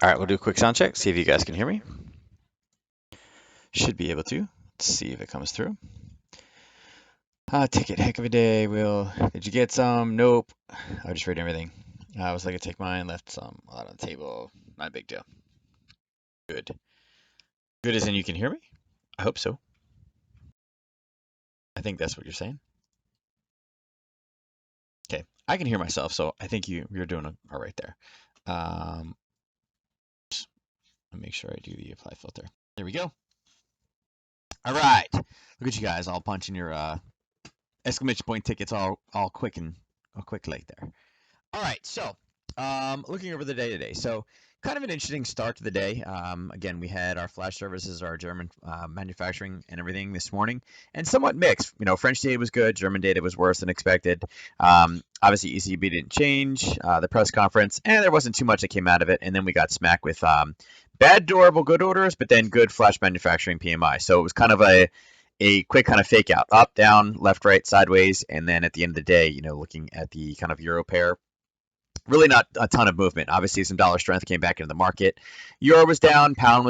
All right, we'll do a quick sound check, see if you guys can hear me. Should be able to. Let's see if it comes through. Ticket, heck of a day, Will. Did you get some? Nope. I just read everything. I was like, I take mine, left some out on the table. Not a big deal. Good. Good as in you can hear me? I hope so. I think that's what you're saying. Okay, I can hear myself, so I think you're doing all right there. Um, I'll make sure I do the apply filter. There we go. All right. Look at you guys all punching your exclamation point tickets all quick and all quick like there. All right, so looking over the day today. So kind of an interesting start to the day. Again, we had our flash services, our German manufacturing and everything this morning, and somewhat mixed. French data was good, German data was worse than expected. Obviously, ECB didn't change the press conference, and there wasn't too much that came out of it. And then we got smacked with bad durable good orders, but then good flash manufacturing PMI. So it was kind of a quick kind of fake out, up, down, left, right, sideways, and then at the end of the day, looking at the kind of euro pair, really not a ton of movement. Obviously, some dollar strength came back into the market. Euro was down, pound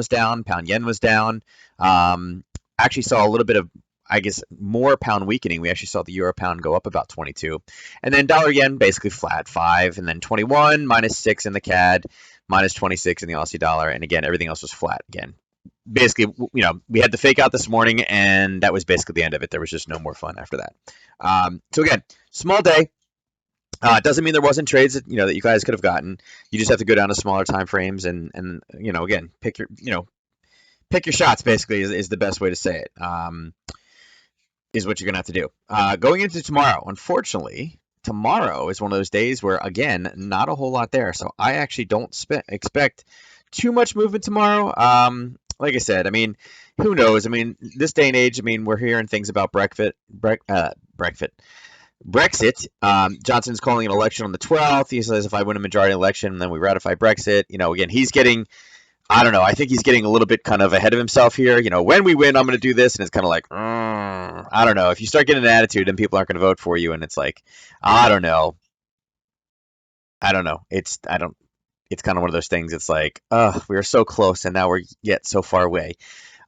yen was down. Actually saw a little bit of, I guess, more pound weakening. We actually saw the euro pound go up about 22. And then dollar yen basically flat 5, and then 21, minus 6 in the CAD, minus 26 in the Aussie dollar. And again, everything else was flat again. Basically, we had the fake out this morning, and that was basically the end of it. There was just no more fun after that. So again, small day. Doesn't mean there wasn't trades that that you guys could have gotten. You just have to go down to smaller time frames and again pick your shots. Basically, is the best way to say it. Is what you're gonna have to do. Going into tomorrow, unfortunately, tomorrow is one of those days where again not a whole lot there. So I actually don't expect too much movement tomorrow. Like I said, I mean, who knows? I mean, this day and age, I mean, we're hearing things about Brexit. Johnson's calling an election on the 12th. He says if I win a majority election, then we ratify Brexit. Again, he's getting, I don't know, I think he's getting a little bit kind of ahead of himself here. When we win, I'm going to do this. And it's kind of like, I don't know. If you start getting an attitude, then people aren't going to vote for you. And it's like, I don't know. It's kind of one of those things. It's like, we are so close and now we're yet so far away.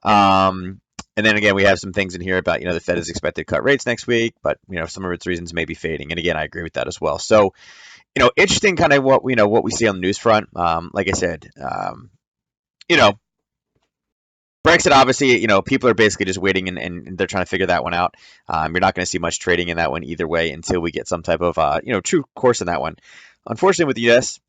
And then again, we have some things in here about, the Fed is expected to cut rates next week, but, some of its reasons may be fading. And again, I agree with that as well. So, interesting kind of what we see on the news front. Like I said, Brexit, obviously, people are basically just waiting and they're trying to figure that one out. You're not going to see much trading in that one either way until we get some type of, true course in that one. Unfortunately, with the U.S.,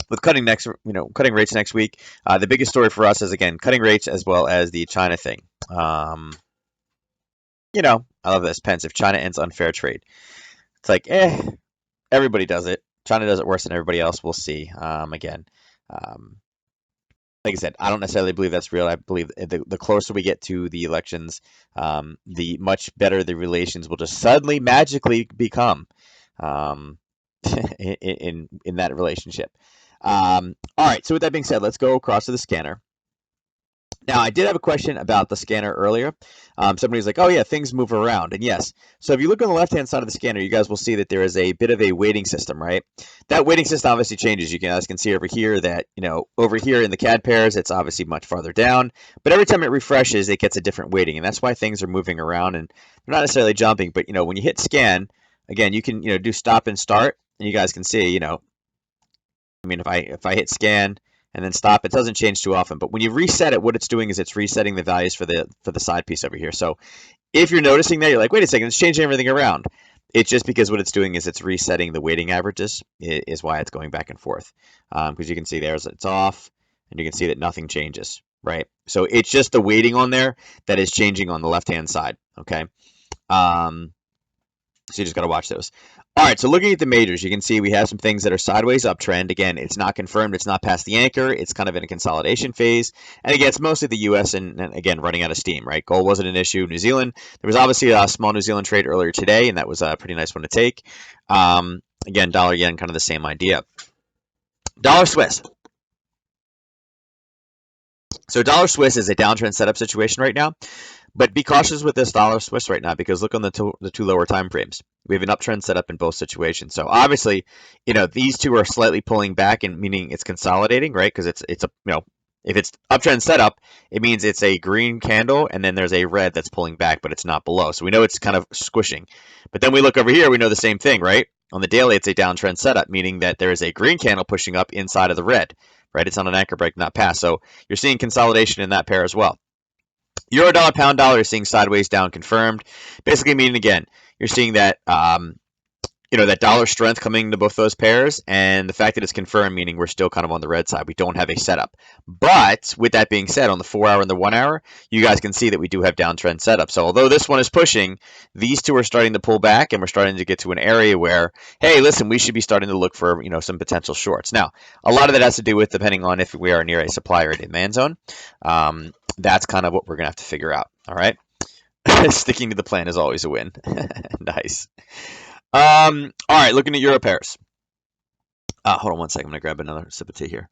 with cutting rates next week, the biggest story for us is again cutting rates as well as the China thing. I love this. Pence, if China ends unfair trade, it's like everybody does it. China does it worse than everybody else. We'll see. Again, like I said, I don't necessarily believe that's real. I believe the closer we get to the elections, the much better the relations will just suddenly magically become in that relationship. All right, so with that being said, let's go across to the scanner. Now, I did have a question about the scanner earlier. Somebody's like, oh yeah, things move around. And yes, so if you look on the left-hand side of the scanner, you guys will see that there is a bit of a weighting system, right? That weighting system obviously changes. You guys can see over here that, over here in the CAD pairs, it's obviously much farther down. But every time it refreshes, it gets a different weighting. And that's why things are moving around. And they're not necessarily jumping, but, when you hit scan, again, you can, do stop and start. And you guys can see, if I hit scan and then stop, it doesn't change too often. But when you reset it, what it's doing is it's resetting the values for the side piece over here. So if you're noticing that, you're like, wait a second, it's changing everything around. It's just because what it's doing is it's resetting the weighting averages is why it's going back and forth. Because you can see there's it's off, and you can see that nothing changes, right? So it's just the weighting on there that is changing on the left-hand side, okay? So you just got to watch those. All right, so looking at the majors, you can see we have some things that are sideways uptrend. Again, it's not confirmed. It's not past the anchor. It's kind of in a consolidation phase. And again, it's mostly the U.S. and again, running out of steam, right? Gold wasn't an issue. New Zealand, there was obviously a small New Zealand trade earlier today, and that was a pretty nice one to take. Again, dollar yen, kind of the same idea. Dollar Swiss. So dollar Swiss is a downtrend setup situation right now. But be cautious with this dollar Swiss right now because look on the two lower time frames. We have an uptrend set up in both situations. So obviously, these two are slightly pulling back, and meaning it's consolidating, right? Because it's a if it's uptrend setup, it means it's a green candle and then there's a red that's pulling back, but it's not below. So we know it's kind of squishing. But then we look over here, we know the same thing, right? On the daily, it's a downtrend setup, meaning that there is a green candle pushing up inside of the red, right? It's on an anchor break, not pass. So you're seeing consolidation in that pair as well. Euro dollar, pound dollar is seeing sideways down confirmed. Basically meaning, again, you're seeing that that dollar strength coming to both those pairs, and the fact that it's confirmed, meaning we're still kind of on the red side. We don't have a setup. But with that being said, on the 4 hour and the 1 hour, you guys can see that we do have downtrend setup. So although this one is pushing, these two are starting to pull back, and we're starting to get to an area where, hey, listen, we should be starting to look for some potential shorts. Now, a lot of that has to do with depending on if we are near a supply or a demand zone. That's kind of what we're gonna have to figure out. All right. Sticking to the plan is always a win. Nice. All right, looking at Euro pairs. Hold on one second. I'm going to grab another sip of tea here.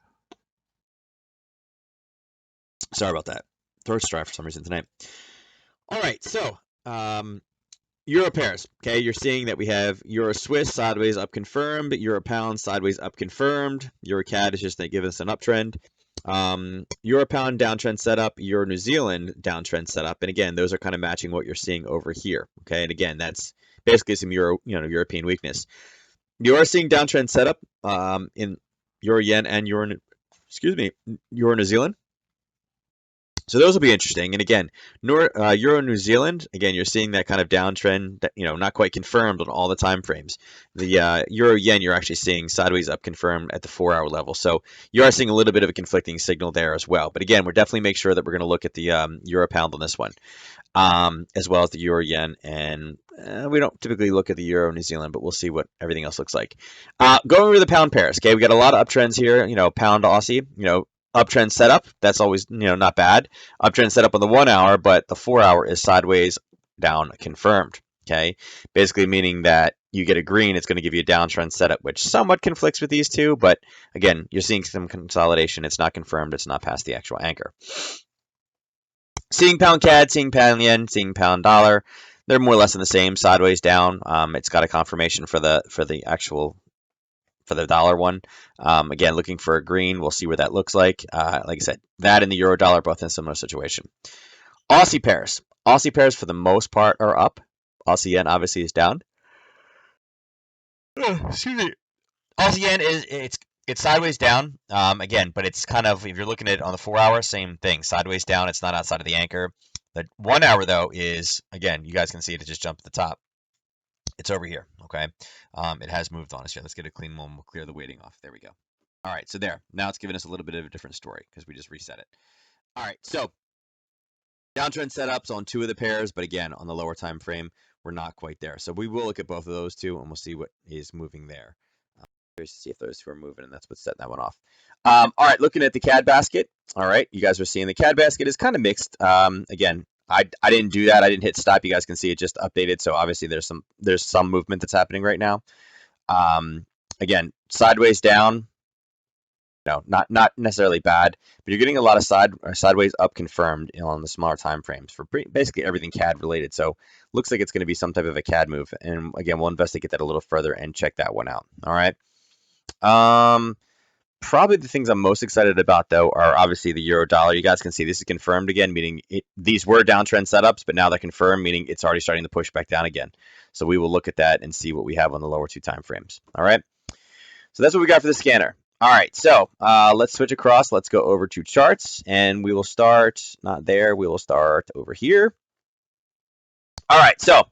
Sorry about that. Throat's dry for some reason tonight. All right, so Euro pairs. Okay, you're seeing that we have Euro Swiss sideways up confirmed, Euro Pound sideways up confirmed. Euro CAD is just to give us an uptrend. Euro Pound downtrend setup, Euro New Zealand downtrend setup, and again, those are kind of matching what you're seeing over here. Okay, and again, that's basically some European weakness. You are seeing downtrend setup in Euro Yen and Euro New Zealand. So those will be interesting. And again, Euro New Zealand, again, you're seeing that kind of downtrend, that, not quite confirmed on all the time frames. The Euro Yen, you're actually seeing sideways up confirmed at the 4 hour level. So you are seeing a little bit of a conflicting signal there as well. But again, we're definitely make sure that we're going to look at the Euro Pound on this one, as well as the Euro Yen. And we don't typically look at the Euro New Zealand, but we'll see what everything else looks like. Going over the pound pairs, okay, we got a lot of uptrends here, pound to Aussie, uptrend setup, that's always, not bad. Uptrend setup on the 1 hour, but the 4 hour is sideways down confirmed, okay? Basically meaning that you get a green, it's going to give you a downtrend setup, which somewhat conflicts with these two, but again, you're seeing some consolidation. It's not confirmed. It's not past the actual anchor. Seeing pound CAD, seeing pound yen, seeing pound dollar, they're more or less in the same, sideways down. It's got a confirmation for the dollar one. Again, looking for a green. We'll see where that looks like. Like I said, that and the euro dollar both in a similar situation. Aussie pairs. Aussie pairs for the most part are up. Aussie yen obviously is down. Excuse me. Aussie yen it's sideways down. Again, but it's kind of, if you're looking at it on the 4 hour, same thing. Sideways down. It's not outside of the anchor. The 1 hour though is, again, you guys can see it just jumped at the top. It's over here, okay? It has moved on us here. Let's get a clean one. We'll clear the weighting off. There we go. All right, so there. Now it's giving us a little bit of a different story because we just reset it. All right, so downtrend setups on 2 of the pairs, but again, on the lower time frame, we're not quite there. So we will look at both of those 2, and we'll see what is moving there. Curious to see if those 2 are moving, and that's what's setting that one off. All right, looking at the CAD basket. All right, you guys are seeing the CAD basket is kind of mixed. Again, I didn't do that. I didn't hit stop. You guys can see it just updated. So obviously there's some movement that's happening right now. Again, sideways down. No, not necessarily bad, but you're getting a lot of sideways up confirmed on the smaller time frames for basically everything CAD related. So looks like it's going to be some type of a CAD move. And again, we'll investigate that a little further and check that one out. All right. Probably the things I'm most excited about, though, are obviously the euro dollar. You guys can see this is confirmed again, meaning these were downtrend setups, but now they're confirmed, meaning it's already starting to push back down again. So we will look at that and see what we have on the lower 2 time frames. All right. So that's what we got for the scanner. All right. So let's switch across. Let's go over to charts, and we will start not there. We will start over here. All right. So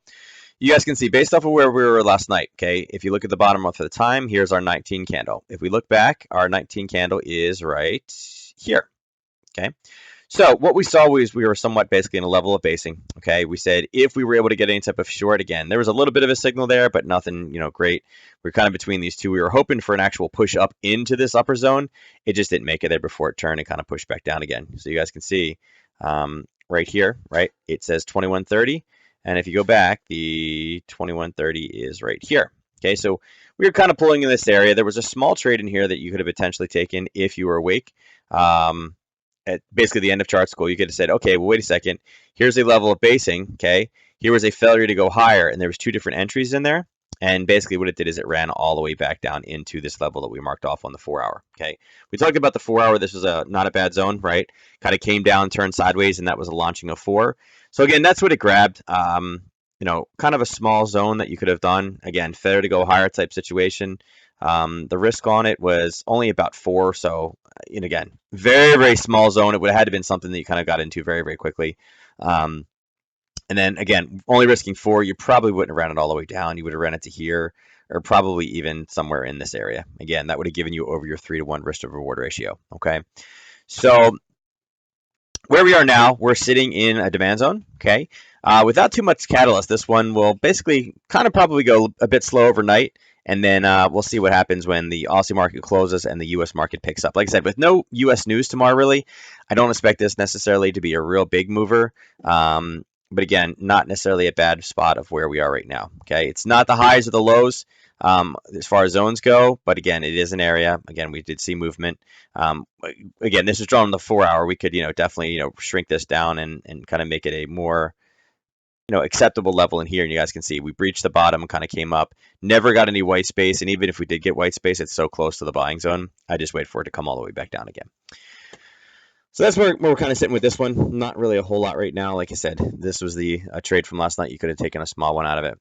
you guys can see based off of where we were last night, okay, if you look at the bottom of the time, here's our 19 candle. If we look back, our 19 candle is right here, okay? So what we saw was we were somewhat basically in a level of basing, okay? We said if we were able to get any type of short, again, there was a little bit of a signal there, but nothing, great. We're kind of between these two. We were hoping for an actual push up into this upper zone. It just didn't make it there before it turned and kind of pushed back down again. So you guys can see right here, right? It says 2130. And if you go back, the 2130 is right here. Okay, so we were kind of pulling in this area. There was a small trade in here that you could have potentially taken if you were awake. At basically the end of chart school, you could have said, okay, well, wait a second. Here's a level of basing, okay? here was a failure to go higher, and there was two different entries in there. And basically what it did is it ran all the way back down into this level that we marked off on the 4-hour. Okay, we talked about the 4-hour. This was not a bad zone, right? Kind of came down, turned sideways, and that was a launching of 4. So again, that's what it grabbed. Kind of a small zone that you could have done. Again, failure to go higher type situation. The risk on it was only about 4. So, again, very, very small zone. It would have had to been something that you kind of got into very, very quickly. And then again, only risking 4, you probably wouldn't have ran it all the way down. You would have ran it to here, or probably even somewhere in this area. Again, that would have given you over your 3-to-1 risk to reward ratio. Okay, so where we are now, we're sitting in a demand zone. Okay, without too much catalyst, this one will basically kind of probably go a bit slow overnight. And then we'll see what happens when the Aussie market closes and the U.S. market picks up. Like I said, with no U.S. news tomorrow, really, I don't expect this necessarily to be a real big mover. But again, not necessarily a bad spot of where we are right now. Okay, it's not the highs or the lows as far as zones go, but again, it is an area. Again, we did see movement. Again, this is drawn on the 4-hour. We could, definitely, shrink this down and kind of make it a more, acceptable level in here. And you guys can see we breached the bottom and kind of came up. Never got any white space, and even if we did get white space, it's so close to the buying zone. I just wait for it to come all the way back down again. So that's where we're kind of sitting with this one. Not really a whole lot right now. Like I said, this was the trade from last night. You could have taken a small one out of it.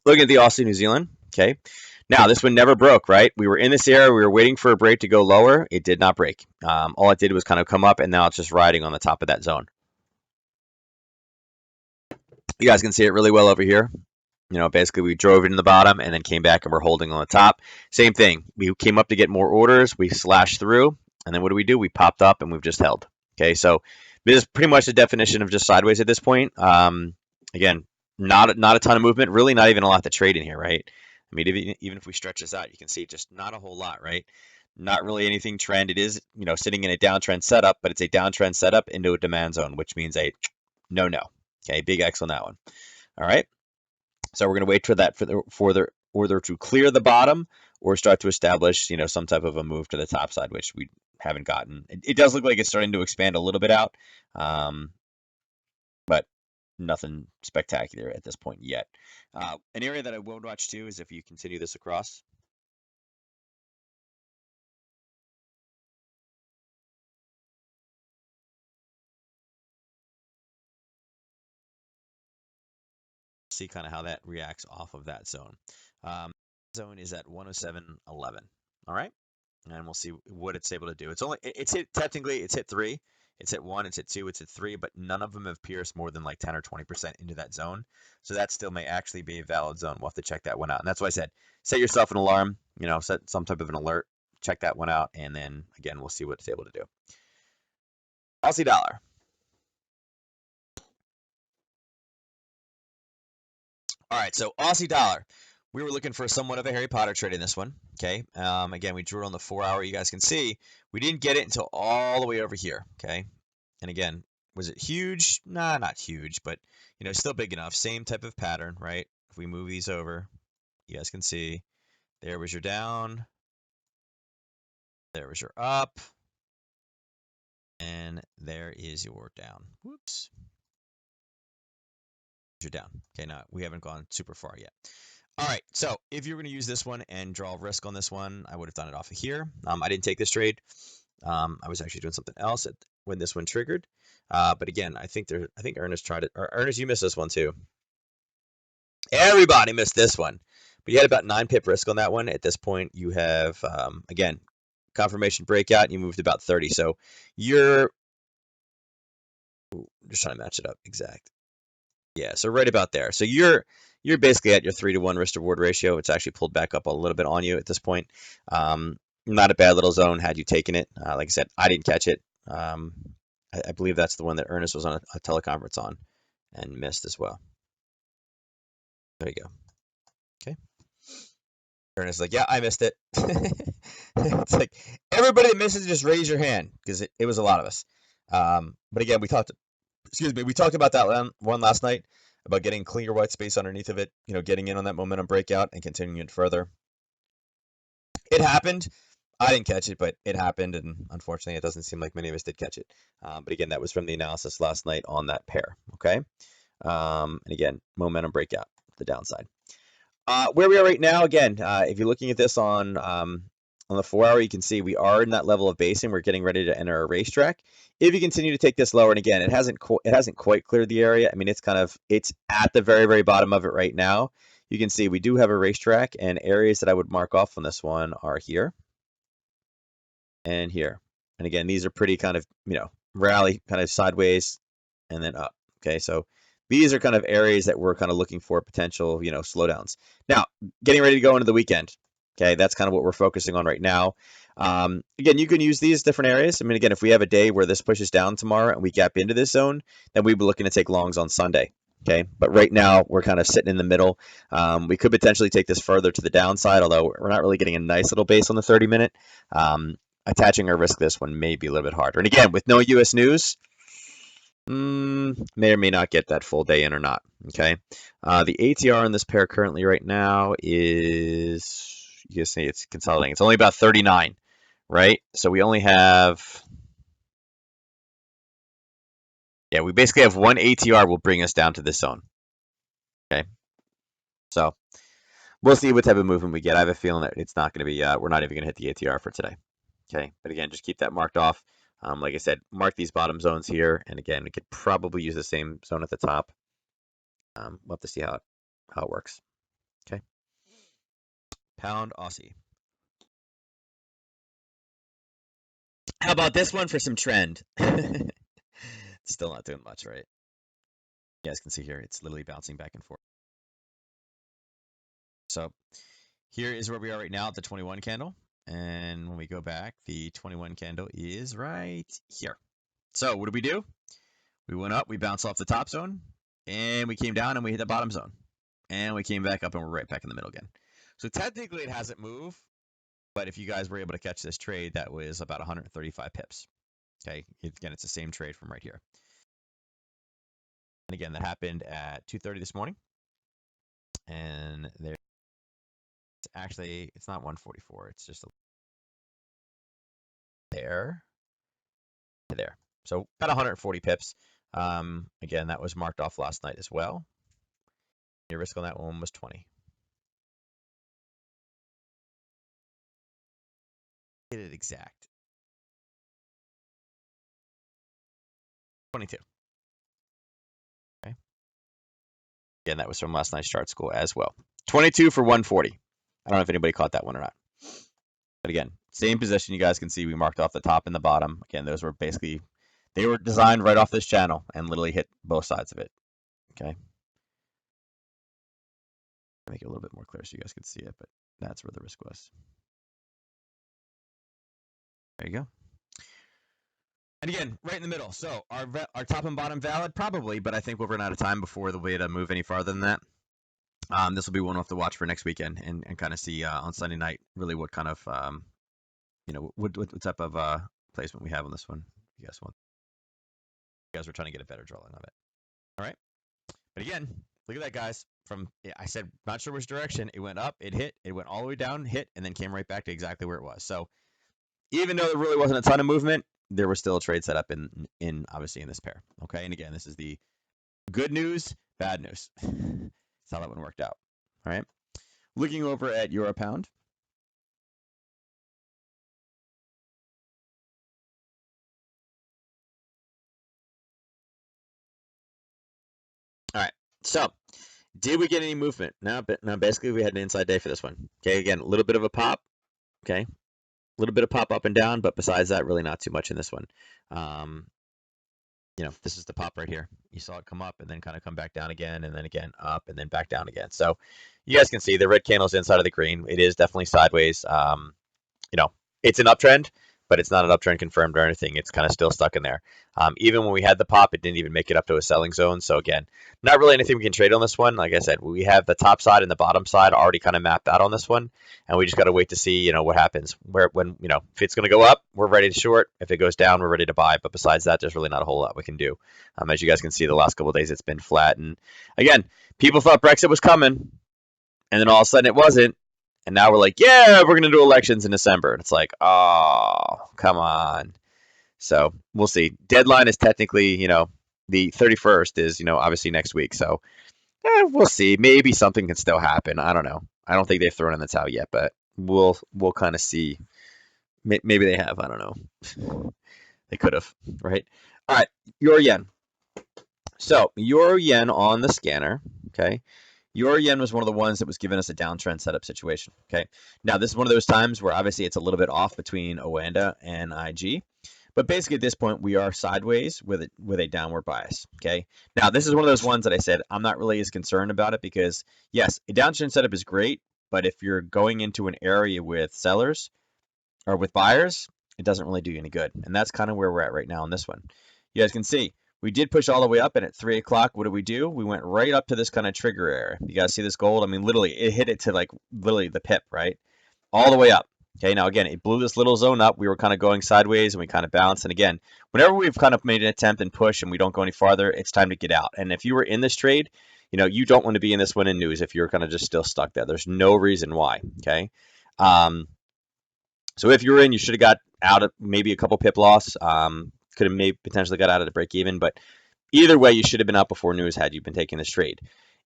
Looking at the Aussie New Zealand. Okay. Now, this one never broke, right? We were in this area. We were waiting for a break to go lower. It did not break. All it did was kind of come up, and now it's just riding on the top of that zone. You guys can see it really well over here. Basically we drove it in the bottom and then came back and we're holding on the top. Same thing. We came up to get more orders. We slashed through. And then what do? We popped up and we've just held. Okay, so this is pretty much the definition of just sideways at this point. Again, not a ton of movement. Really not even a lot to trade in here, right? I mean, even if we stretch this out, you can see just not a whole lot, right? Not really anything trend. It is, sitting in a downtrend setup, but it's a downtrend setup into a demand zone, which means a no. Okay, big X on that one. All right. So we're going to wait for that for the order to clear the bottom or start to establish, some type of a move to the top side, which we haven't gotten. It does look like it's starting to expand a little bit out, but nothing spectacular at this point yet. An area that I will watch too is if you continue this across. See kind of how that reacts off of that zone. Zone is at 107.11. All right, and we'll see what it's able to do. It's hit 3. It's hit 1. It's hit 2. It's hit 3, but none of them have pierced more than like 10 or 20% into that zone. So that still may actually be a valid zone. We'll have to check that one out. And that's why I said set yourself an alarm. Set some type of an alert. Check that one out, and then again we'll see what it's able to do. Aussie dollar. All right, so Aussie dollar. We were looking for somewhat of a Harry Potter trade in this one. Okay. Again, we drew it on the 4-hour. You guys can see we didn't get it until all the way over here. Okay. And again, was it huge? Nah, not huge, but still big enough. Same type of pattern, right? If we move these over, you guys can see there was your down, there was your up, and there is your down. Whoops. You're down. Okay, now we haven't gone super far yet. All right, so if you're going to use this one and draw risk on this one, I would have done it off of here. I didn't take this trade. I was actually doing something else when this one triggered. But again, I think Ernest tried it. Or Ernest, you missed this one too. Everybody missed this one. But you had about 9 pip risk on that one. At this point, you have, again, confirmation breakout, and you moved about 30. So you're just trying to match it up exact. Yeah, so right about there. So you're basically at your 3-to-1 risk to reward ratio. It's actually pulled back up a little bit on you at this point. Not a bad little zone had you taken it. Like I said, I didn't catch it. I believe that's the one that Ernest was on a teleconference on and missed as well. There you go. Okay. Ernest is like, yeah, I missed it. It's like everybody that misses, just raise your hand because it was a lot of us. But again, we talked about that one last night about getting clear white space underneath of it, getting in on that momentum breakout and continuing it further. It happened. I didn't catch it, but it happened, and unfortunately, it doesn't seem like many of us did catch it. But again, that was from the analysis last night on that pair. Okay. And again, momentum breakout, the downside. Where we are right now, again, if you're looking at this on the 4-hour, you can see we are in that level of basing. We're getting ready to enter a racetrack. If you continue to take this lower, and again, it hasn't quite cleared the area. I mean, it's at the very, very bottom of it right now. You can see we do have a racetrack, and areas that I would mark off on this one are here and here. And again, these are pretty kind of, rally kind of sideways and then up. Okay, so these are kind of areas that we're kind of looking for potential, slowdowns. Now, getting ready to go into the weekend. Okay, that's kind of what we're focusing on right now. Again, you can use these different areas. I mean, again, if we have a day where this pushes down tomorrow and we gap into this zone, then we'd be looking to take longs on Sunday. Okay, but right now we're kind of sitting in the middle. We could potentially take this further to the downside, although we're not really getting a nice little base on the 30-minute. Attaching our risk this one may be a little bit harder. And again, with no U.S. news, may or may not get that full day in or not. Okay, the ATR in this pair currently right now is, you can see it's consolidating. It's only about 39, right? So we only have, we basically have one ATR will bring us down to this zone. Okay, so we'll see what type of movement we get. I have a feeling that it's not going to be, we're not even going to hit the ATR for today. Okay, but again, just keep that marked off. Like I said, mark these bottom zones here, and again, we could probably use the same zone at the top. We'll have to see how it works. Okay. Pound Aussie. How about this one for some trend? Still not doing much, right? You guys can see here, it's literally bouncing back and forth. So here is where we are right now at the 21 candle. And when we go back, the 21 candle is right here. So what do? We went up, we bounced off the top zone, and we came down and we hit the bottom zone. And we came back up and we're right back in the middle again. So technically it hasn't moved, but if you guys were able to catch this trade, that was about 135 pips. Okay, again, it's the same trade from right here. And again, that happened at 2:30 this morning. And there, it's not 144, it's just there to there. So about 140 pips. Again, that was marked off last night as well. Your risk on that one was 20. Get it exact. 22. Okay. Again, that was from last night's chart school as well. 22 for 140. I don't know if anybody caught that one or not. But again, same position. You guys can see we marked off the top and the bottom. Again, those were basically, they were designed right off this channel and literally hit both sides of it. Okay. Make it a little bit more clear so you guys can see it, but that's where the risk was. There you go. And again, right in the middle. So our top and bottom valid, probably, but I think we'll run out of time before the way to move any farther than that. This will be one we'll have to watch for next weekend and kind of see on Sunday night really what kind of what type of placement we have on this one. You guys were trying to get a better drawing of it. All right. But again, look at that, guys. I said not sure which direction. It went up, it hit, it went all the way down, hit, and then came right back to exactly where it was. So even though there really wasn't a ton of movement, there was still a trade set up in obviously in this pair. Okay, and again, this is the good news, bad news. That's how that one worked out. All right. Looking over at Euro Pound. All right. So, did we get any movement? No, but now basically we had an inside day for this one. Okay, again, a little bit of a pop. Okay, a little bit of pop up and down, but besides that, really not too much in this one. This is the pop right here. You saw it come up and then kind of come back down again, and then again up and then back down again. So you guys can see the red candle's inside of the green. It is definitely sideways. It's an uptrend, but it's not an uptrend confirmed or anything. It's kind of still stuck in there. Even when we had the pop, it didn't even make it up to a selling zone. So again, not really anything we can trade on this one. Like I said, we have the top side and the bottom side already kind of mapped out on this one, and we just got to wait to see, what happens. If it's going to go up, we're ready to short. If it goes down, we're ready to buy. But besides that, there's really not a whole lot we can do. As you guys can see, the last couple of days it's been flat. And again, people thought Brexit was coming, and then all of a sudden it wasn't. And now we're like, yeah, we're going to do elections in December. And it's like, oh, come on. So we'll see. Deadline is technically, the 31st is, obviously next week. So we'll see. Maybe something can still happen. I don't know. I don't think they've thrown in the towel yet, but we'll kind of see. Maybe they have. I don't know. They could have, right? All right, your yen. So your yen on the scanner, okay? Your yen was one of the ones that was giving us a downtrend setup situation, okay? Now, this is one of those times where obviously it's a little bit off between Oanda and IG, but basically at this point we are sideways with a downward bias, okay? Now, this is one of those ones that I said I'm not really as concerned about it because, yes, a downtrend setup is great, but if you're going into an area with sellers or with buyers, it doesn't really do you any good, and that's kind of where we're at right now on this one. You guys can see we did push all the way up, and at 3 o'clock, what did we do? We went right up to this kind of trigger area. You guys see this gold? I mean, literally, it hit it to like literally the pip, right? All the way up. Okay, now again, it blew this little zone up. We were kind of going sideways, and we kind of bounced. And again, whenever we've kind of made an attempt and push, and we don't go any farther, it's time to get out. And if you were in this trade, you don't want to be in this one in news if you're kind of just still stuck there. There's no reason why. Okay. So if you were in, you should have got out of maybe a couple pip loss. Could have maybe potentially got out of the break even, but either way, you should have been out before news had you been taking this trade.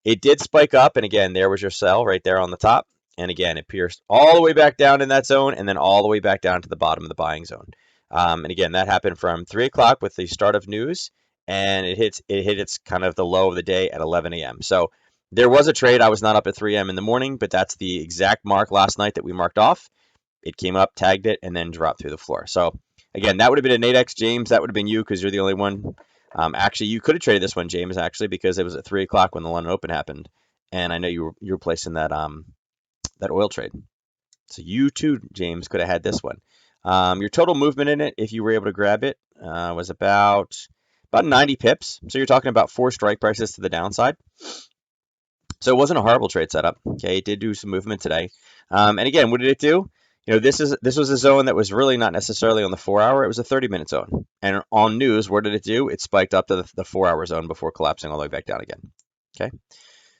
It did spike up, and again, there was your sell right there on the top. And again, it pierced all the way back down in that zone, and then all the way back down to the bottom of the buying zone. And again, that happened from 3 o'clock with the start of news, and it hit its kind of the low of the day at 11 a.m. So there was a trade. I was not up at 3 a.m. in the morning, but that's the exact mark last night that we marked off. It came up, tagged it, and then dropped through the floor. So again, that would have been a Nadex, James. That would have been you because you're the only one. Actually, you could have traded this one, James, actually, because it was at 3 o'clock when the London Open happened, and I know you were placing that oil trade. So you too, James, could have had this one. Your total movement in it, if you were able to grab it, was about 90 pips. So you're talking about 4 strike prices to the downside. So it wasn't a horrible trade setup. Okay, it did do some movement today. And again, what did it do? This was a zone that was really not necessarily on the 4-hour. It was a 30-minute zone. And on news, what did it do? It spiked up to the 4-hour zone before collapsing all the way back down again. Okay,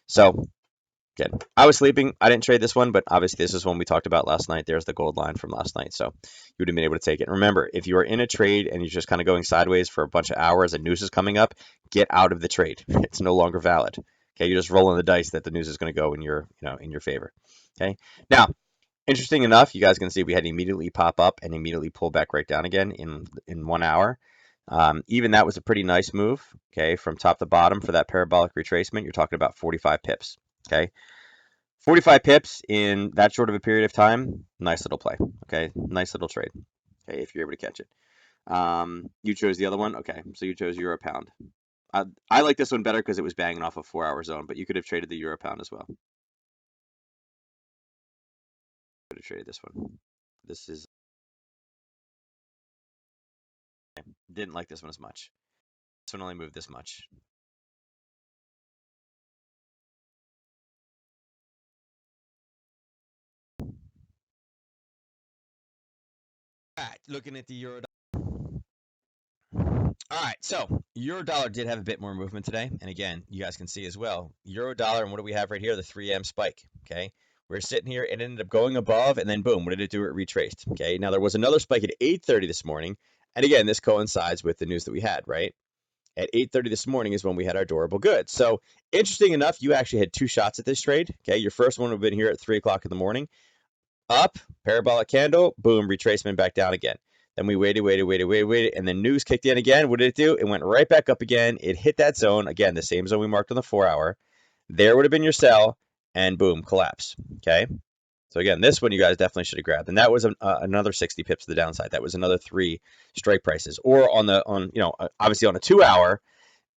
so again, I was sleeping. I didn't trade this one, but obviously this is one we talked about last night. There's the gold line from last night, so you would have been able to take it. And remember, if you are in a trade and you're just kind of going sideways for a bunch of hours and news is coming up, get out of the trade. It's no longer valid. Okay, you're just rolling the dice that the news is going to go in your favor. Okay, now. Interesting enough, you guys can see we had to immediately pop up and immediately pull back right down again in 1 hour. Even that was a pretty nice move, okay, from top to bottom for that parabolic retracement. You're talking about 45 pips, okay? 45 pips in that short of a period of time, nice little play, okay? Nice little trade, okay, if you're able to catch it. You chose the other one, okay, so you chose Euro Pound. I like this one better because it was banging off a 4-hour zone, but you could have traded the Euro Pound as well. Could have traded this one. This is didn't like this one as much. This one only moved this much. All right, looking at the euro. All right, so euro dollar did have a bit more movement today, and again, you guys can see as well, euro dollar, and what do we have right here? The 3M spike. Okay, we're sitting here, it ended up going above, and then boom, what did it do? It retraced. Okay, now there was another spike at 8:30 this morning, and again, this coincides with the news that we had, right? At 8:30 this morning is when we had our durable goods. So interesting enough, you actually had 2 shots at this trade. Okay, your first one would have been here at 3 o'clock in the morning. Up, parabolic candle, boom, retracement back down again. Then we waited, and then news kicked in again. What did it do? It went right back up again. It hit that zone, again, the same zone we marked on the 4-hour. There would have been your sell, and boom, collapse, okay? So again, this one you guys definitely should have grabbed, and that was another 60 pips to the downside. That was another 3 strike prices. Or obviously on a 2-hour,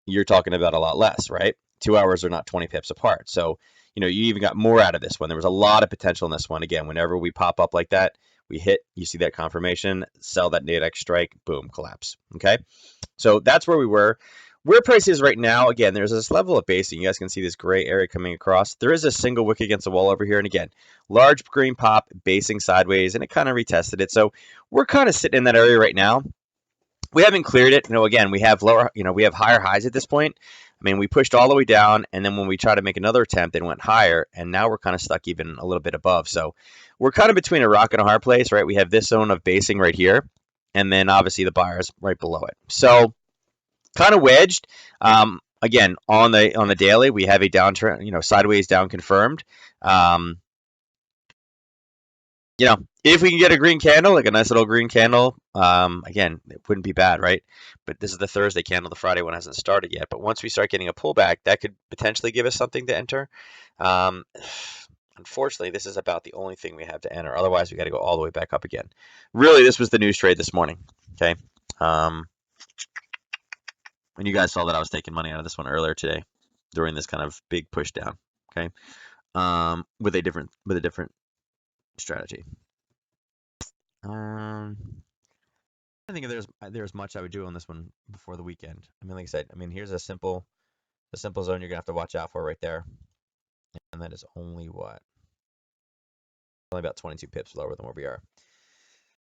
you're talking about a lot less, right? 2 hours are not 20 pips apart. So, you even got more out of this one. There was a lot of potential in this one. Again, whenever we pop up like that, we hit, you see that confirmation, sell that Nadex strike, boom, collapse. Okay. So that's where we were. Where price is right now, again, there's this level of basing. You guys can see this gray area coming across. There is a single wick against the wall over here. And again, large green pop, basing sideways, and it kind of retested it. So we're kind of sitting in that area right now. We haven't cleared it. Again, we have we have higher highs at this point. I mean, we pushed all the way down, and then when we try to make another attempt, it went higher, and now we're kind of stuck even a little bit above. So we're kind of between a rock and a hard place, right? We have this zone of basing right here, and then obviously the buyers right below it. So kind of wedged. Again, on the daily, we have a downtrend, sideways down confirmed. Um, if we can get a green candle, like a nice little green candle, again, it wouldn't be bad, right? But this is the Thursday candle. The Friday one hasn't started yet. But once we start getting a pullback, that could potentially give us something to enter. Um, Unfortunately, this is about the only thing we have to enter. Otherwise, we got to go all the way back up again. Really, this was the news trade this morning. Okay. And you guys saw that I was taking money out of this one earlier today during this kind of big push down. Okay. With a different strategy. I think if there's much I would do on this one before the weekend. I mean, like I said, here's a simple zone you're gonna have to watch out for right there, and that is only what, only about 22 pips lower than where we are.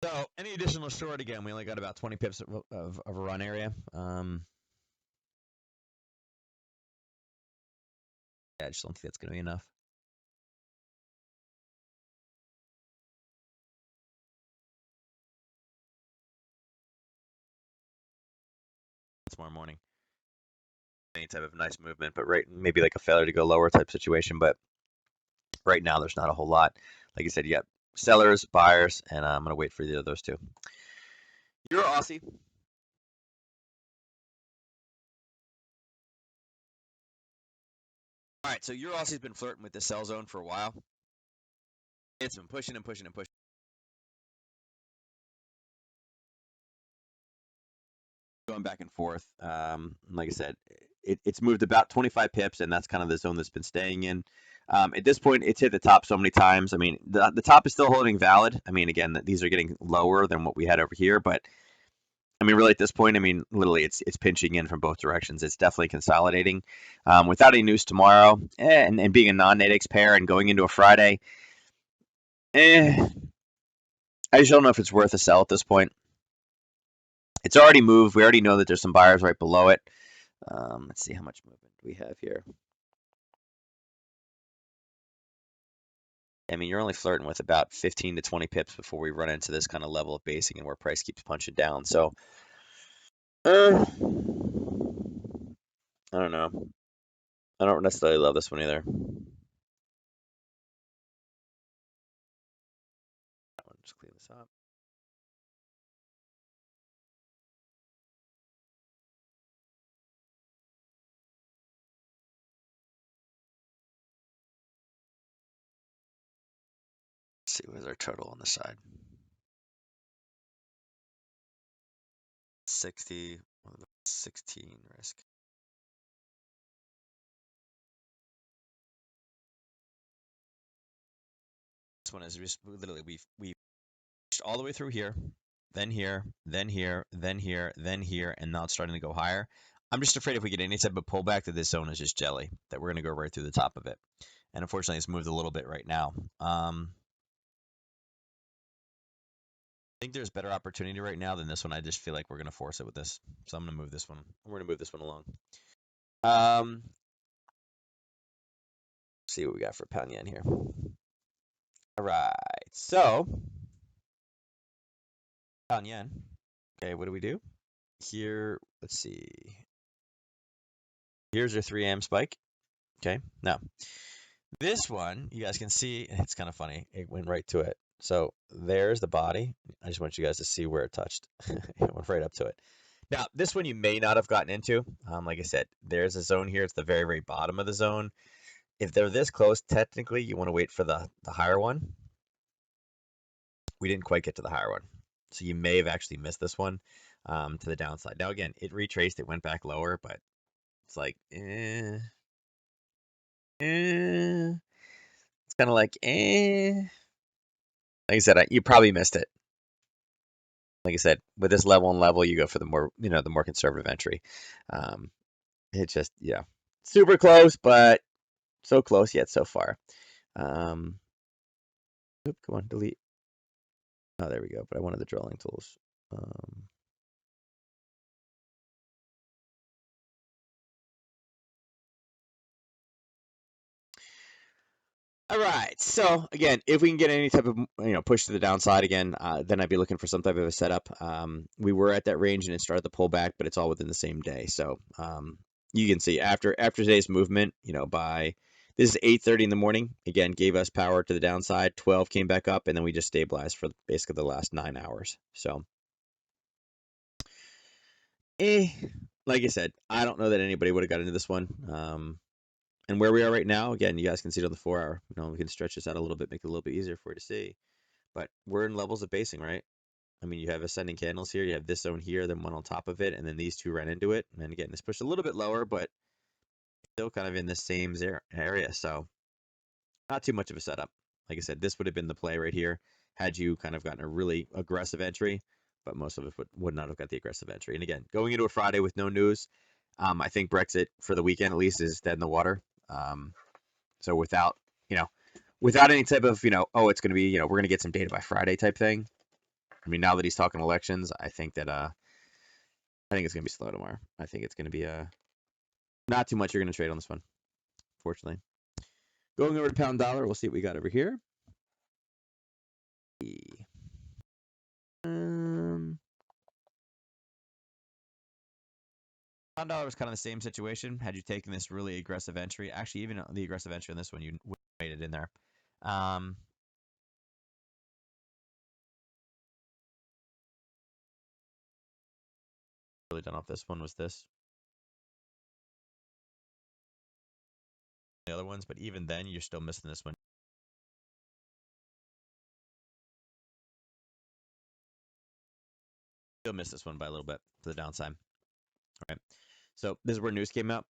So any additional short, again, we only got about 20 pips of a run area. Yeah, I just don't think that's gonna be enough. Tomorrow morning, any type of nice movement, but maybe like a failure to go lower type situation. But right now, there's not a whole lot. Like I said, you got sellers, buyers, and I'm gonna wait for either of those two. Euro Aussie. All right, so Euro Aussie's been flirting with the sell zone for a while. It's been pushing and pushing and pushing. Going back and forth. Like I said, it's moved about 25 pips, and that's kind of the zone that's been staying in. At this point, it's hit the top so many times. The top is still holding valid. Again, these are getting lower than what we had over here, but really at this point, literally it's pinching in from both directions. It's definitely consolidating. Without any news tomorrow, and being a non-Nadex pair and going into a Friday, I just don't know if it's worth a sell at this point. It's already moved. We already know that there's some buyers right below it. Let's see how much movement we have here. You're only flirting with about 15 to 20 pips before we run into this kind of level of basing and where price keeps punching down. So, I don't know. I don't necessarily love this one either. Just clean this up. Let's see, where's our total on the side? 60, 16 risk. This one is just literally we all the way through here, then here, then here, then here, then here, and now it's starting to go higher. I'm just afraid if we get any type of pullback that this zone is just jelly, that we're going to go right through the top of it. And unfortunately, it's moved a little bit right now. I think there's better opportunity right now than this one. I just feel like we're going to force it with this. So I'm going to move this one. We're going to move this one along. See what we got for pound yen here. All right. So, pound yen. Okay, what do we do? Here, let's see. Here's your 3 a.m. spike. Okay, now this one, you guys can see, it's kind of funny. It went right to it. So there's the body. I just want you guys to see where it touched. It went right up to it. Now, this one you may not have gotten into. Like I said, there's a zone here. It's the very, very bottom of the zone. If they're this close, technically, you want to wait for the higher one. We didn't quite get to the higher one. So you may have actually missed this one to the downside. Now, again, it retraced. It went back lower, but it's like, It's kind of like, Like I said, you probably missed it. Like I said, with this level and level, you go for the more conservative entry. It's just, super close, but so close yet so far. Come on, delete. Oh, there we go. But I wanted the drilling tools. All right. So again, if we can get any type of push to the downside again, then I'd be looking for some type of a setup. We were at that range and it started to pull back, but it's all within the same day. So you can see after today's movement, by this is 8:30 in the morning. Again, gave us power to the downside. 12 came back up, and then we just stabilized for basically the last 9 hours. So, like I said, I don't know that anybody would have got into this one. And where we are right now, again, you guys can see it on the 4 hour. We can stretch this out a little bit, make it a little bit easier for you to see. But we're in levels of basing, right? I mean, you have ascending candles here. You have this zone here, then one on top of it, and then these two ran into it. And again, it's pushed a little bit lower, but still kind of in the same area. So not too much of a setup. Like I said, this would have been the play right here had you kind of gotten a really aggressive entry, but most of us would not have got the aggressive entry. And again, going into a Friday with no news, I think Brexit for the weekend at least is dead in the water. So without any type of oh, it's going to be we're going to get some data by Friday type thing. I mean, now that he's talking elections, I think that I think it's going to be slow tomorrow. I think it's going to be not too much you're going to trade on this one, fortunately. Going over to pound dollar, we'll see what we got over here. Pound dollar was kind of the same situation. Had you taken this really aggressive entry, actually even the aggressive entry on this one, you would have made it in there. Really done off this one was this. The other ones, but even then, you're still missing this one. Still miss this one by a little bit to the downside. All right. So this is where news came out.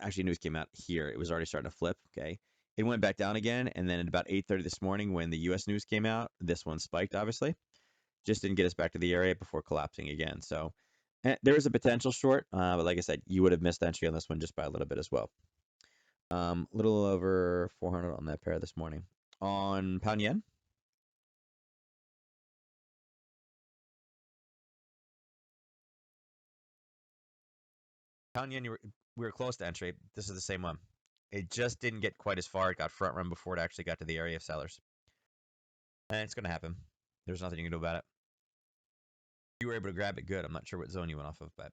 Actually, news came out here. It was already starting to flip. Okay. It went back down again, and then at about 8:30 this morning, when the U.S. news came out, this one spiked. Obviously, just didn't get us back to the area before collapsing again. So there was a potential short, but like I said, you would have missed entry on this one just by a little bit as well. Little over 400 on that pair this morning. On pound yen. Pound yen, we were close to entry. This is the same one. It just didn't get quite as far. It got front run before it actually got to the area of sellers. And it's going to happen. There's nothing you can do about it. You were able to grab it good. I'm not sure what zone you went off of, but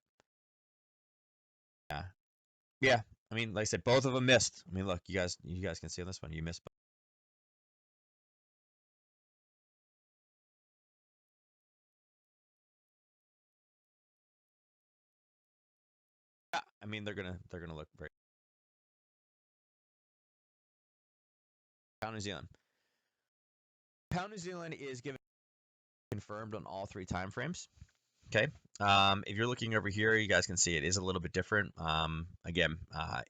yeah. Yeah. I mean, like I said, both of them missed. I mean, look, you guys can see on this one, you missed. Yeah, I mean, they're gonna look very. Pound New Zealand. Pound New Zealand is given confirmed on all three time frames. Okay. If you're looking over here, you guys can see it is a little bit different. Again,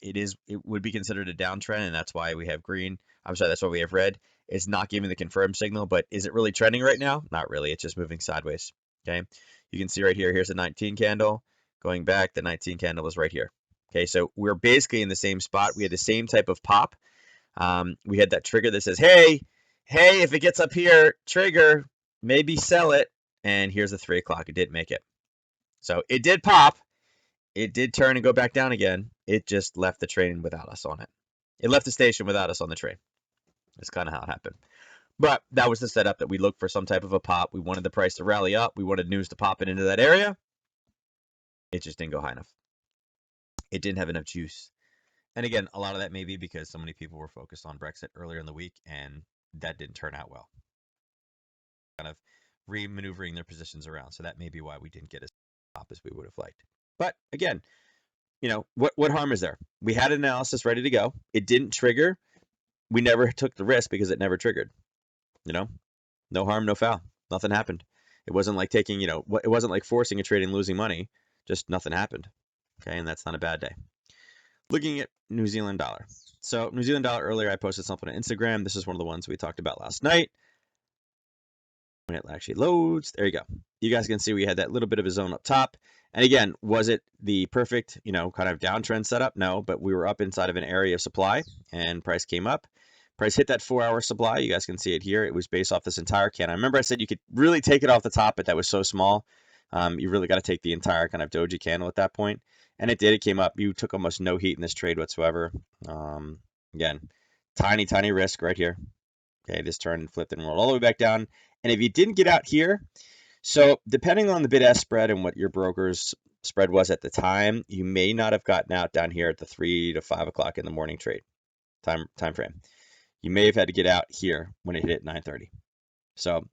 it would be considered a downtrend, and that's why we have green. I'm sorry, that's why we have red. It's not giving the confirmed signal, but is it really trending right now? Not really. It's just moving sideways. Okay. You can see right here. Here's a 19 candle going back. The 19 candle was right here. Okay. So we're basically in the same spot. We had the same type of pop. We had that trigger that says, hey, if it gets up here, trigger, maybe sell it. And here's the 3 o'clock. It didn't make it. So it did pop. It did turn and go back down again. It just left the train without us on it. It left the station without us on the train. That's kind of how it happened. But that was the setup that we looked for some type of a pop. We wanted the price to rally up. We wanted news to pop it into that area. It just didn't go high enough. It didn't have enough juice. And again, a lot of that may be because so many people were focused on Brexit earlier in the week, and that didn't turn out well. Kind of re-maneuvering their positions around. So that may be why we didn't get as top as we would have liked. But again, what harm is there? We had an analysis ready to go. It didn't trigger. We never took the risk because it never triggered. No harm, no foul. Nothing happened. It wasn't like taking, it wasn't like forcing a trade and losing money. Just nothing happened. Okay, and that's not a bad day. Looking at New Zealand dollar. So New Zealand dollar, earlier I posted something on Instagram. This is one of the ones we talked about last night. When it actually loads, there you go. You guys can see we had that little bit of a zone up top. And again, was it the perfect, kind of downtrend setup? No, but we were up inside of an area of supply and price came up. Price hit that 4-hour supply. You guys can see it here. It was based off this entire candle. I remember I said you could really take it off the top, but that was so small. You really got to take the entire kind of doji candle at that point. And it did. It came up. You took almost no heat in this trade whatsoever. Again, Tiny, tiny risk right here. Okay, this turned, flipped, and rolled all the way back down. And if you didn't get out here, so depending on the bid-ask spread and what your broker's spread was at the time, you may not have gotten out down here at the 3 to 5 o'clock in the morning trade time frame. You may have had to get out here when it hit 9:30. So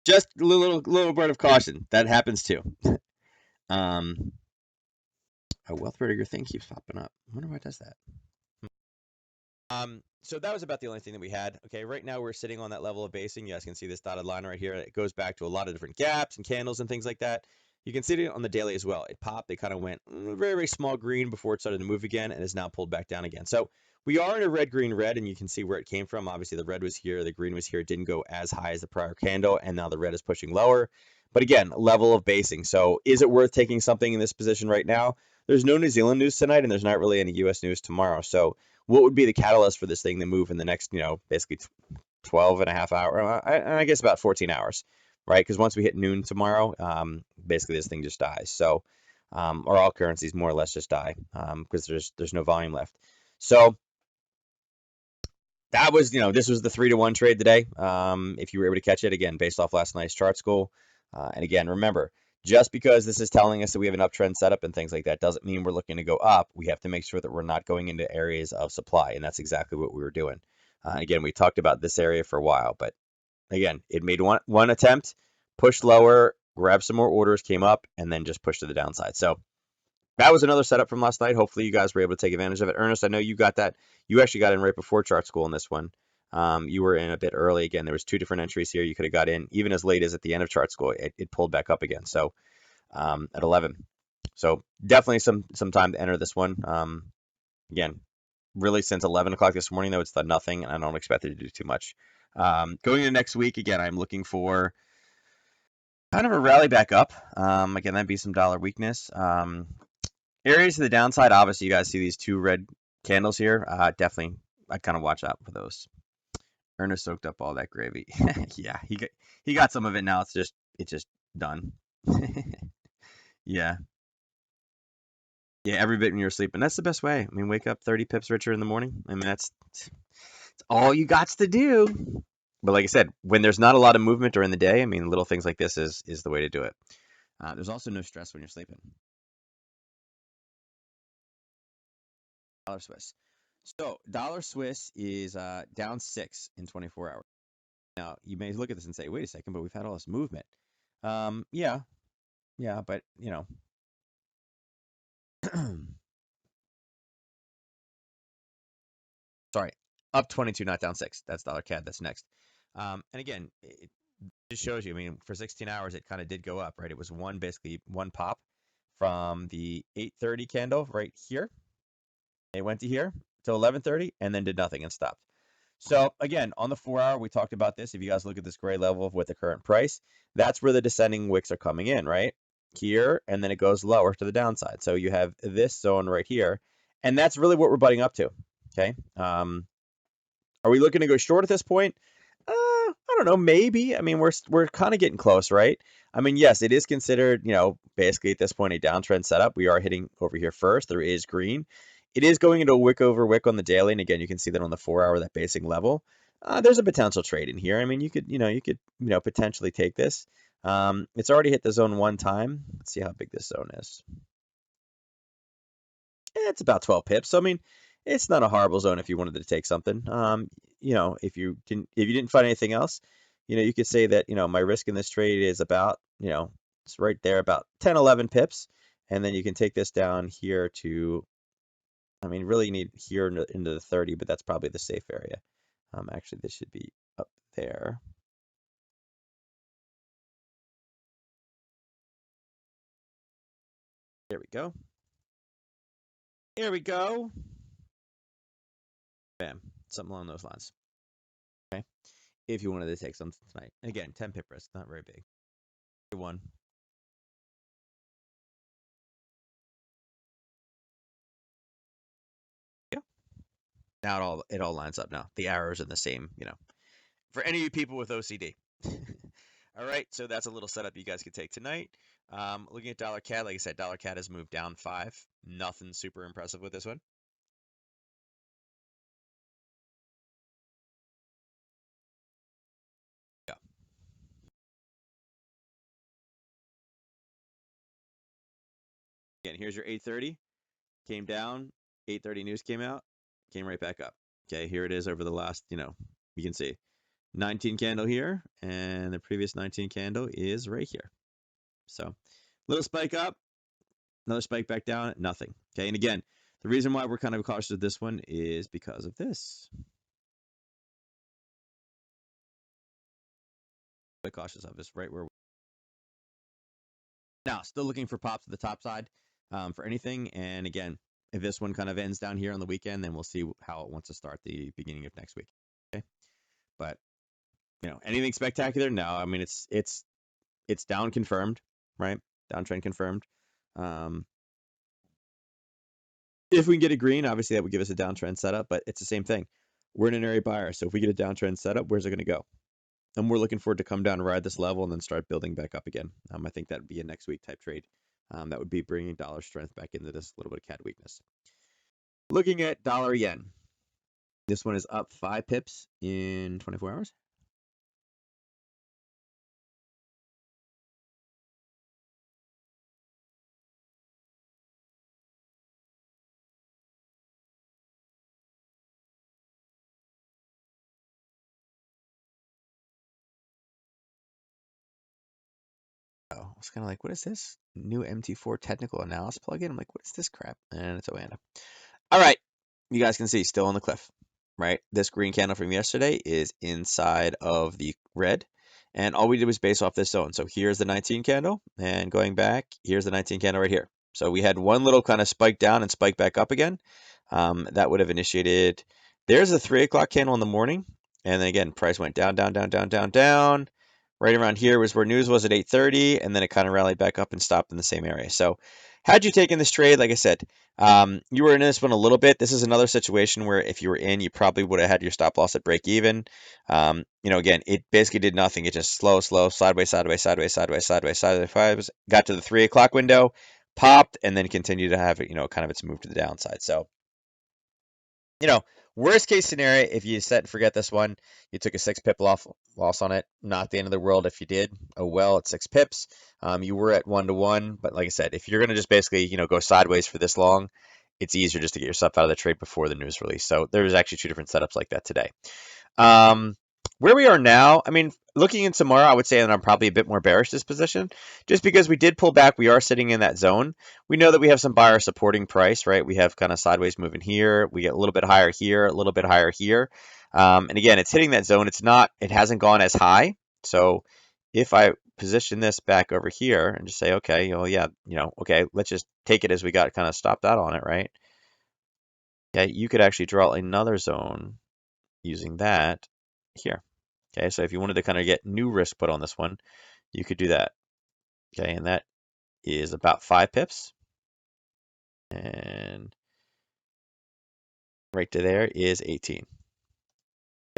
just a little word of caution. That happens too. um, a wealth predictor thing keeps popping up. I wonder why it does that. So that was about the only thing that we had. Okay, right now we're sitting on that level of basing. You guys can see this dotted line right here. It goes back to a lot of different gaps and candles and things like that. You can see it on the daily as well. It popped. It kind of went very, very small green before it started to move again and is now pulled back down again. So we are in a red, green, red, and you can see where it came from. Obviously, the red was here. The green was here. It didn't go as high as the prior candle, and now the red is pushing lower. But again, level of basing. So is it worth taking something in this position right now? There's no New Zealand news tonight, and there's not really any U.S. news tomorrow. So what would be the catalyst for this thing to move in the next, basically 12 and a half hours, I guess about 14 hours, right? Because once we hit noon tomorrow, basically this thing just dies. So, or all currencies more or less just die because there's no volume left. So that was, this was the 3-to-1 trade today. If you were able to catch it, again, based off last night's chart school. And again, remember, just because this is telling us that we have an uptrend setup and things like that doesn't mean we're looking to go up. We have to make sure that we're not going into areas of supply, and that's exactly what we were doing. Again, we talked about this area for a while, but again, it made one attempt, pushed lower, grabbed some more orders, came up, and then just pushed to the downside. So that was another setup from last night. Hopefully you guys were able to take advantage of it. Ernest, I know you got that. You actually got in right before chart school in this one. You were in a bit early. Again, there was 2 different entries here. You could have got in even as late as at the end of chart school. It pulled back up again. So at 11. So definitely some time to enter this one. Again, really since 11 o'clock this morning, though, it's done nothing, and I don't expect it to do too much. Going into next week, again, I'm looking for kind of a rally back up. Again, that'd be some dollar weakness. Areas to the downside, obviously, you guys see these 2 red candles here. Definitely, I kind of watch out for those. Ernest soaked up all that gravy. Yeah, he got some of it now. It's just done. Yeah. Yeah, every bit when you're sleeping. That's the best way. I mean, wake up 30 pips richer in the morning. I mean, that's all you got to do. But like I said, when there's not a lot of movement during the day, I mean, little things like this is the way to do it. There's also no stress when you're sleeping. Dollar Swiss. So dollar Swiss is down 6 in 24 hours. Now you may look at this and say, "Wait a second, but we've had all this movement." Yeah, yeah, but sorry, up 22, not down 6. That's dollar CAD. That's next. And again, it just shows you. I mean, for 16 hours, it kind of did go up, right? It was basically one pop from the 8:30 candle right here. It went to here till 11:30 and then did nothing and stopped. So again, on the 4-hour, we talked about this. If you guys look at this gray level with the current price, that's where the descending wicks are coming in, right? Here, and then it goes lower to the downside. So you have this zone right here, and that's really what we're butting up to. Okay. Are we looking to go short at this point? I don't know. Maybe. I mean, we're kind of getting close, right? I mean, yes, it is considered, basically at this point a downtrend setup. We are hitting over here first. There is green. It is going into a wick over wick on the daily, and again, you can see that on the 4-hour, that basing level. There's a potential trade in here. I mean, you could potentially take this. It's already hit the zone one time. Let's see how big this zone is. It's about 12 pips. So I mean, it's not a horrible zone if you wanted to take something. If you didn't find anything else, you could say that, my risk in this trade is about, it's right there about 10, 11 pips. And then you can take this down here to, I mean, really you need here into the 30, but that's probably the safe area. Actually, this should be up there. There we go. There we go. Bam. Something along those lines. Okay. If you wanted to take something tonight. And again, 10 pip risk, not very big. One. Yeah. Now it all lines up now. The arrows are the same, for any of you people with OCD. All right, so that's a little setup you guys could take tonight. Looking at dollar CAD, like I said, dollar CAD has moved down 5. Nothing super impressive with this one. Again, here's your 8:30. Came down. 8:30 news came out. Came right back up. Okay, here it is over the last, you can see 19 candle here, and the previous 19 candle is right here. So, little spike up, another spike back down, nothing. Okay, and again, the reason why we're kind of cautious of this one is because of this. Quite cautious of this, right where. Now, still looking for pops to the top side for anything. And again, if this one kind of ends down here on the weekend, then we'll see how it wants to start the beginning of next week. Okay, but anything spectacular? No, I mean it's down confirmed, right? Downtrend confirmed. If we can get a green, obviously that would give us a downtrend setup, but it's the same thing. We're in an area buyer, so if we get a downtrend setup, where's it going to go? And we're looking for it to come down and ride this level and then start building back up again. I think that would be a next week type trade. That would be bringing dollar strength back into this little bit of CAD weakness. Looking at dollar yen. This one is up 5 pips in 24 hours. Oh, I was kind of like, what is this? New MT4 technical analysis plugin? I'm like, what is this crap? And it's Oanda. All right. You guys can see still on the cliff, right? This green candle from yesterday is inside of the red. And all we did was base off this zone. So here's the 19 candle. And going back, here's the 19 candle right here. So we had one little kind of spike down and spike back up again. That would have initiated. There's a 3 o'clock candle in the morning. And then again, price went down, down, down, down, down, down. Right around here was where news was at 8:30. And then it kind of rallied back up and stopped in the same area. So had you taken this trade, like I said, you were in this one a little bit. This is another situation where if you were in, you probably would have had your stop loss at break even. Again, it basically did nothing. It just slow, sideways, sideways, sideways, sideways, sideways, sideways, got to the 3 o'clock window, popped, and then continued to have it, kind of its move to the downside. So, worst case scenario, if you set and forget this one, you took a 6 pip loss on it. Not the end of the world if you did. Oh well, it's 6 pips. You were at 1-to-1, but like I said, if you're going to just basically, go sideways for this long, it's easier just to get yourself out of the trade before the news release. So there's actually 2 different setups like that today. Where we are now, I mean, looking in tomorrow, I would say that I'm probably a bit more bearish this position, just because we did pull back. We are sitting in that zone. We know that we have some buyer supporting price, right? We have kind of sideways moving here. We get a little bit higher here, a little bit higher here. And again, it's hitting that zone. It hasn't gone as high. So if I position this back over here and just say, okay, okay, let's just take it as we got kind of stopped out on it, right? Okay, you could actually draw another zone using that here. Okay, so if you wanted to kind of get new risk put on this one, you could do that. Okay, and that is about 5 pips. And right to there is 18.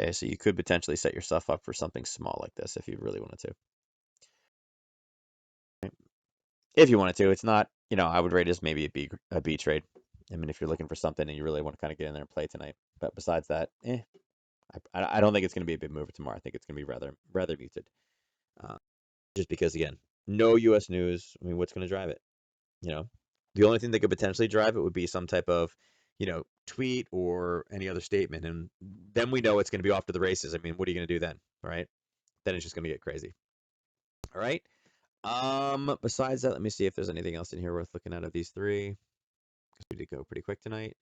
Okay, so you could potentially set yourself up for something small like this if you really wanted to. If you wanted to, it's not, I would rate it as maybe a B trade. I mean, if you're looking for something and you really want to kind of get in there and play tonight. But besides that, I don't think it's going to be a big move tomorrow. I think it's going to be rather muted. Just because, again, no U.S. news. I mean, what's going to drive it? The only thing that could potentially drive it would be some type of, tweet or any other statement. And then we know it's going to be off to the races. I mean, what are you going to do then? Right? Then it's just going to get crazy. All right. Besides that, let me see if there's anything else in here worth looking at of these 3. Because we did go pretty quick tonight.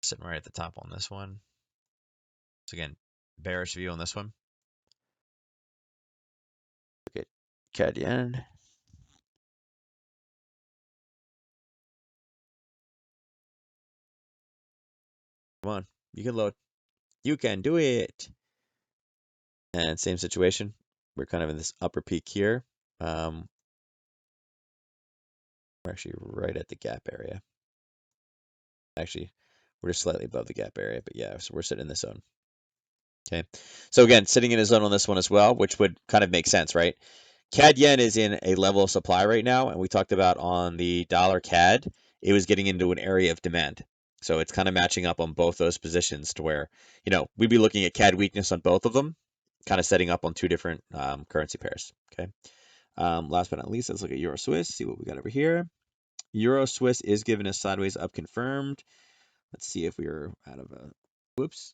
Sitting right at the top on this one. So again, bearish view on this one. Look at CAD yen. Come on, you can load. You can do it. And same situation. We're kind of in this upper peak here. We're actually right at the gap area. Actually, we're just slightly above the gap area, but yeah, so we're sitting in this zone. Okay, so again, sitting in a zone on this one as well, which would kind of make sense, right? CAD yen is in a level of supply right now, and we talked about on the dollar CAD, it was getting into an area of demand. So it's kind of matching up on both those positions to where, we'd be looking at CAD weakness on both of them, kind of setting up on two different currency pairs. Okay. Last but not least, let's look at Euro Swiss, see what we got over here. Euro Swiss is giving us sideways up confirmed. Let's see if we are out of a, whoops.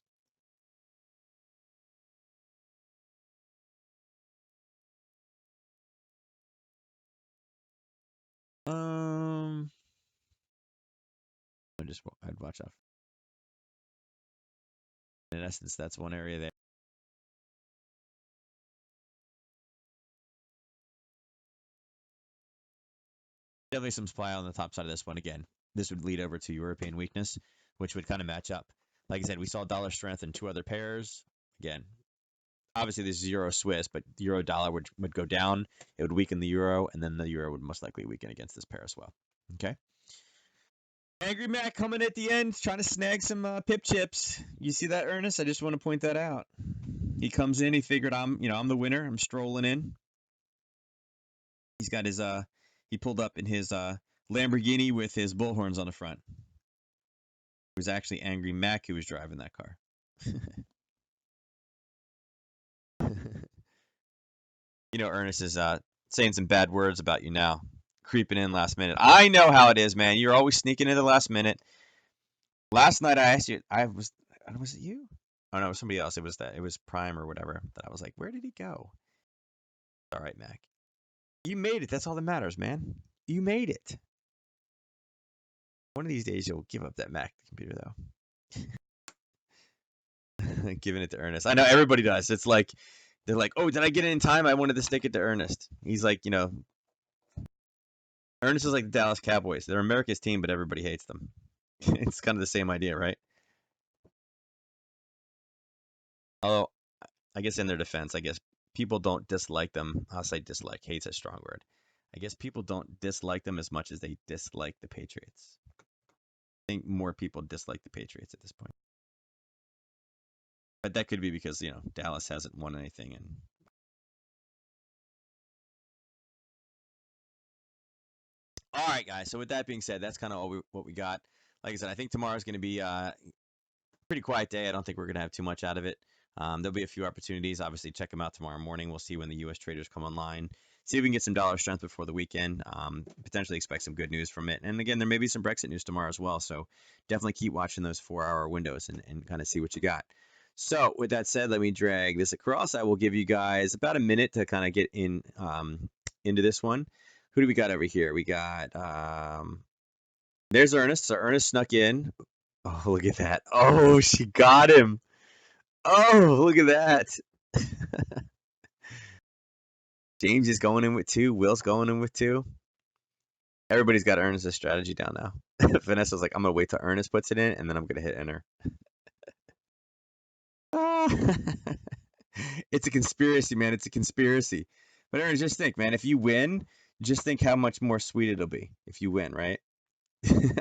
I'd watch out. In essence, that's one area there. Definitely some supply on the top side of this one. Again, this would lead over to European weakness, which would kind of match up. Like I said, we saw dollar strength in two other pairs. Again, obviously this is Euro Swiss, but Euro dollar would go down. It would weaken the euro, and then the euro would most likely weaken against this pair as well. Okay. Angry Mac coming at the end, trying to snag some pip chips. You see that, Ernest? I just want to point that out. He comes in. He figured I'm the winner. I'm strolling in. He's got his he pulled up in his Lamborghini with his bullhorns on the front. It was actually Angry Mac who was driving that car. Ernest is saying some bad words about you now, creeping in last minute. I know how it is, man. You're always sneaking in the last minute. Last night I asked you, was it you? Oh no, it was somebody else. It was Prime or whatever. That I was like, where did he go? All right, Mac. You made it. That's all that matters, man. You made it. One of these days you'll give up that Mac computer though. Giving it to Ernest. I know everybody does. It's like they're like, oh, did I get it in time? I wanted to stick it to Ernest. He's like, Ernest is like the Dallas Cowboys. They're America's team, but everybody hates them. It's kind of the same idea, right? Although, I guess in their defense, I guess people don't dislike them. I'll say dislike. Hate's a strong word. I guess people don't dislike them as much as they dislike the Patriots. I think more people dislike the Patriots at this point. But that could be because, Dallas hasn't won anything. And all right, guys. So with that being said, that's kind of what we got. Like I said, I think tomorrow's going to be pretty quiet day. I don't think we're going to have too much out of it. There'll be a few opportunities. Obviously, check them out tomorrow morning. We'll see when the U.S. traders come online. See if we can get some dollar strength before the weekend. Potentially expect some good news from it. And again, there may be some Brexit news tomorrow as well. So definitely keep watching those 4-hour windows and kind of see what you got. So with that said, let me drag this across. I will give you guys about a minute to kind of get into this one. Who do we got over here? We got there's Ernest. So Ernest snuck in. Oh, look at that. Oh, she got him. Oh, look at that. James is going in with 2. Will's going in with 2. Everybody's got Ernest's strategy down now. Vanessa's like, I'm going to wait till Ernest puts it in, and then I'm going to hit enter. It's a conspiracy, man. It's a conspiracy. But Ernest, just think, man, if you win, just think how much more sweet it'll be if you win, right?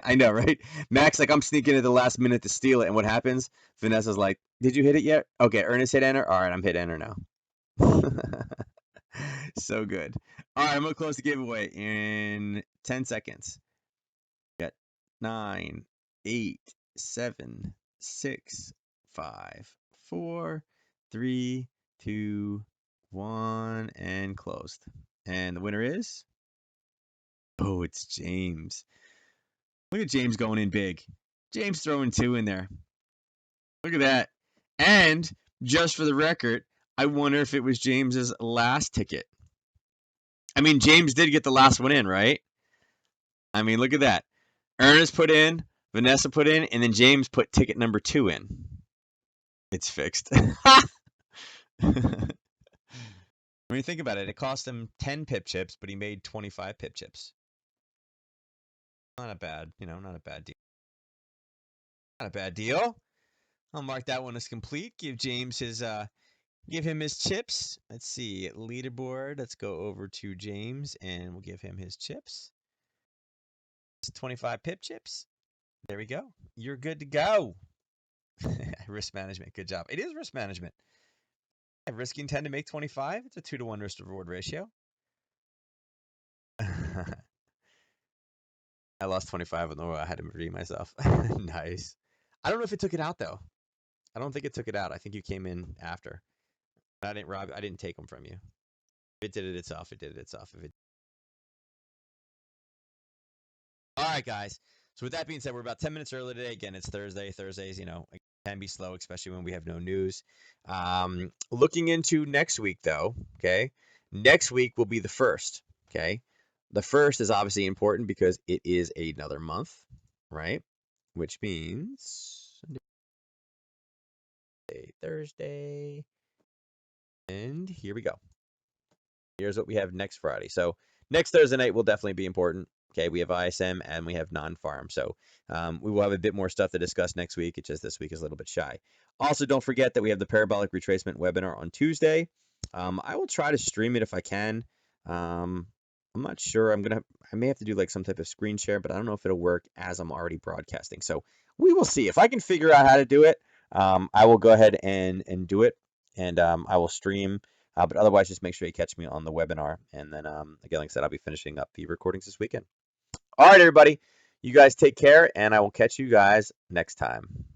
I know, right? Max, like, I'm sneaking at the last minute to steal it, and what happens? Vanessa's like, did you hit it yet? Okay, Ernest hit enter. All right, I'm hit enter now. So good. All right, I'm gonna close the giveaway in 10 seconds. Got 9, 8, 7, 6, 5, 4, 3, 2, 1, and closed. And the winner is? Oh, it's James. Look at James going in big. James throwing 2 in there. Look at that. And just for the record, I wonder if it was James's last ticket. I mean, James did get the last one in, right? I mean, look at that. Ernest put in, Vanessa put in, and then James put ticket number 2 in. It's fixed. When you think about it, it cost him 10 pip chips, but he made 25 pip chips. Not a bad, not a bad deal. Not a bad deal. I'll mark that one as complete. Give James his give him his chips. Let's see, leaderboard. Let's go over to James and we'll give him his chips. It's 25 pip chips. There we go. You're good to go. Risk management. Good job. It is risk management. Risking 10 to make 25. It's a 2-to-1 risk to reward ratio. I lost 25 on the row. I had to redeem myself. Nice. I don't know if it took it out though. I don't think it took it out. I think you came in after. I didn't rob. I didn't take them from you. If it did it itself, it did it itself. If it. All right, guys. So with that being said, we're about 10 minutes early today. Again, it's Thursday. Thursdays, can be slow, especially when we have no news. Looking into next week, though, okay? Next week will be the first, okay? The first is obviously important because it is another month, right? Which means Thursday. And here we go. Here's what we have next Friday. So next Thursday night will definitely be important. Okay, we have ISM and we have non-farm. So we will have a bit more stuff to discuss next week. It's just this week is a little bit shy. Also, don't forget that we have the parabolic retracement webinar on Tuesday. I will try to stream it if I can. I'm not sure. I may have to do like some type of screen share, but I don't know if it'll work as I'm already broadcasting. So we will see. If I can figure out how to do it, I will go ahead and do it, and I will stream. But otherwise, just make sure you catch me on the webinar. And then, again, like I said, I'll be finishing up the recordings this weekend. All right, everybody. You guys take care, and I will catch you guys next time.